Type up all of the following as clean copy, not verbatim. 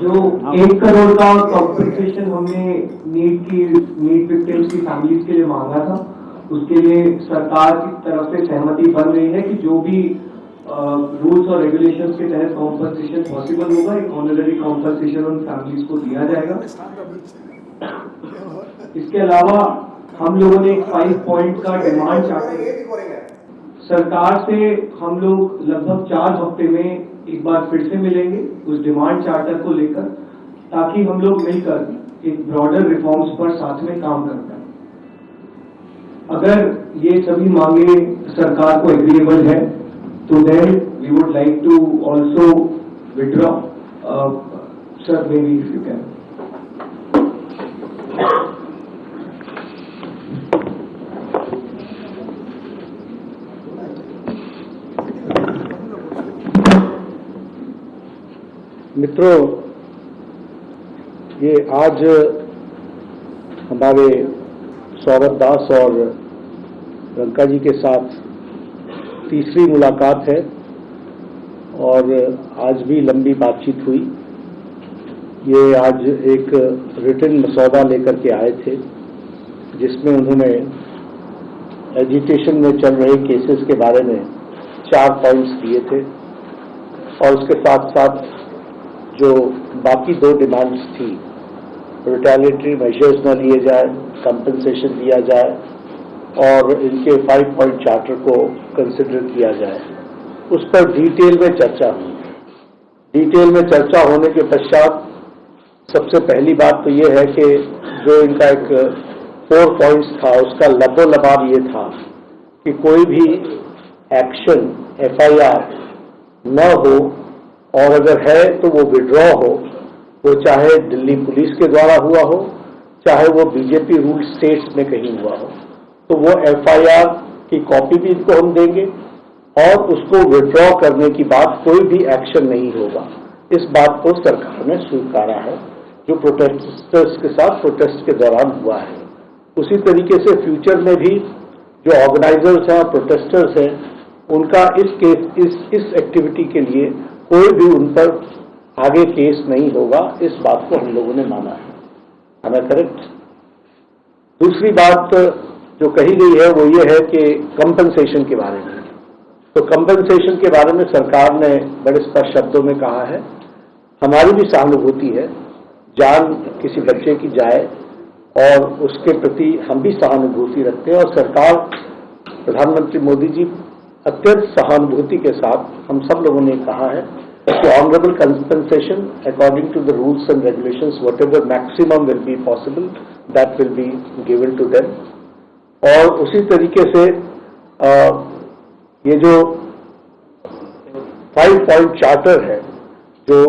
जो 1 करोड़ का कॉम्पेंसेशन हमने नीट विक्टिम्स की फैमिलीज के लिए मांगा था, उसके लिए सरकार की तरफ से सहमति बन रही है कि जो भी रूल्स और रेगुलेशंस के तहत कॉम्पेंसेशन पॉसिबल होगा, एक ऑनररी कॉम्पेंसेशन उन फैमिलीज को दिया जाएगा। इसके अलावा हम लोगों ने एक 5 पॉइंट का डिमांड चार्टर सरकार से हम लोग लगभग 4 हफ्ते में एक बार फिर से मिलेंगे उस डिमांड चार्टर को लेकर, ताकि हम लोग मिलकर एक ब्रॉडर रिफॉर्म्स पर साथ में काम कर पाए। अगर ये सभी मांगे सरकार को एग्रीएबल है तो then we would like to also withdraw. Sir, maybe if you can. मित्रों, ये आज हमारे सौरभ दास और रंका जी के साथ तीसरी मुलाकात है और आज भी लंबी बातचीत हुई। ये आज एक रिटन मसौदा लेकर के आए थे जिसमें उन्होंने एजिटेशन में चल रहे केसेस के बारे में 4 पॉइंट्स दिए थे और उसके साथ साथ जो बाकी 2 डिमांड्स थी, रिटेलिएटरी मेजर्स न लिए जाए, कंपनसेशन दिया जाए और इनके 5 पॉइंट चार्टर को कंसिडर किया जाए, उस पर डिटेल में चर्चा हुई। डिटेल में चर्चा होने के पश्चात सबसे पहली बात तो ये है कि जो इनका एक 4 पॉइंट्स था उसका लबोलबाब ये था कि कोई भी एक्शन FIR न हो और अगर है तो वो विड्रॉ हो, वो चाहे दिल्ली पुलिस के द्वारा हुआ हो, चाहे वो बीजेपी रूल स्टेट्स में कहीं हुआ हो, तो वो FIR की कॉपी भी इनको हम देंगे और उसको विड्रॉ करने की बात कोई भी एक्शन नहीं होगा। इस बात को सरकार ने स्वीकारा है जो प्रोटेस्टर्स के साथ प्रोटेस्ट के दौरान हुआ है। उसी तरीके से फ्यूचर में भी जो ऑर्गेनाइजर्स हैं, प्रोटेस्टर्स हैं, उनका इस एक्टिविटी के लिए कोई भी उन पर आगे केस नहीं होगा, इस बात को हम लोगों ने माना है। हमें करेक्ट। दूसरी बात जो कही गई है वो ये है कि कंपनसेशन के बारे में। तो कंपनसेशन के बारे में सरकार ने बड़े स्पष्ट शब्दों में कहा है, हमारी भी सहानुभूति है, जान किसी बच्चे की जाए और उसके प्रति हम भी सहानुभूति रखते हैं और सरकार, प्रधानमंत्री मोदी जी अत्यंत सहानुभूति के साथ हम सब लोगों ने कहा है कि honourable compensation according to the rules and regulations whatever maximum will be possible that will be given to them. और उसी तरीके से ये जो 5 पॉइंट चार्टर है जो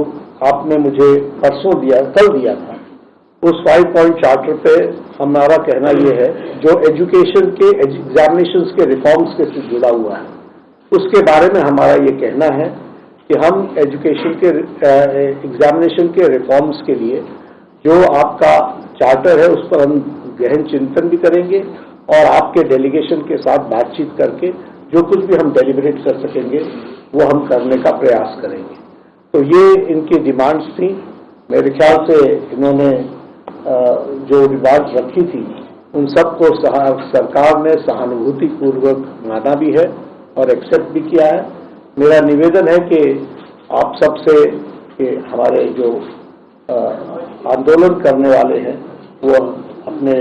आपने मुझे परसों दिया, कल दिया था, उस 5 पॉइंट चार्टर पे हमारा कहना ये है जो एजुकेशन के एग्जामिनेशंस के रिफॉर्म्स के से जुड़ा हुआ है, उसके बारे में हमारा ये कहना है कि हम एजुकेशन के एग्जामिनेशन के रिफॉर्म्स के लिए जो आपका चार्टर है उस पर हम गहन चिंतन भी करेंगे और आपके डेलीगेशन के साथ बातचीत करके जो कुछ भी हम डेलिब्रेट कर सकेंगे वो हम करने का प्रयास करेंगे। तो ये इनकी डिमांड्स थी। मेरे ख्याल से इन्होंने जो डिमांड्स रखी थी उन सबको सरकार ने सहानुभूतिपूर्वक माना भी है और एक्सेप्ट भी किया है। मेरा निवेदन है कि आप सबसे कि हमारे जो आंदोलन करने वाले हैं वो अपने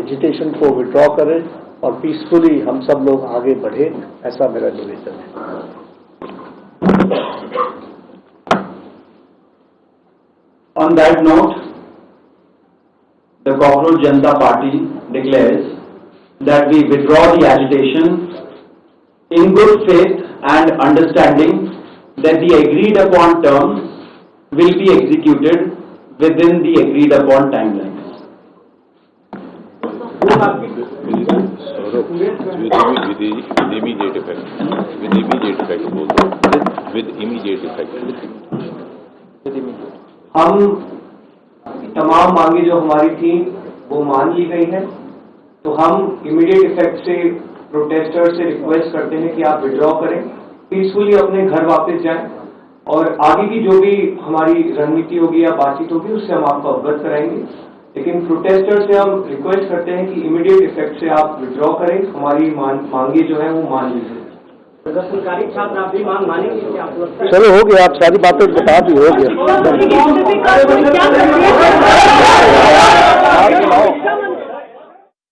एजिटेशन को विड्रॉ करें और पीसफुली हम सब लोग आगे बढ़े, ऐसा मेरा निवेदन है। On that note, the Cockroach Janata Party declares that we withdraw the agitation in good faith and understanding that the agreed upon terms will be executed within the agreed upon timelines. With immediate effect. With immediate effect बोलते हैं। With immediate effect. हम तमाम मांगे जो हमारी थी वो मान ली गई है, तो हम इमीडिएट इफेक्ट से प्रोटेस्टर से रिक्वेस्ट करते हैं कि आप विड्रॉ करें, पीसफुली अपने घर वापस जाएं। और आगे की जो भी हमारी रणनीति होगी या बातचीत होगी उससे हम आपको अवगत कराएंगे। लेकिन प्रोटेस्टर से हम रिक्वेस्ट करते हैं कि इमीडिएट इफेक्ट से आप विड्रॉ करें, हमारी मांगे जो है वो मान लीजिए। सरकारी छात्र आप भी मांग मानेंगे क्या आपको लगता है? चलो हो गया, आप सारी बातें बता दी, हो गया।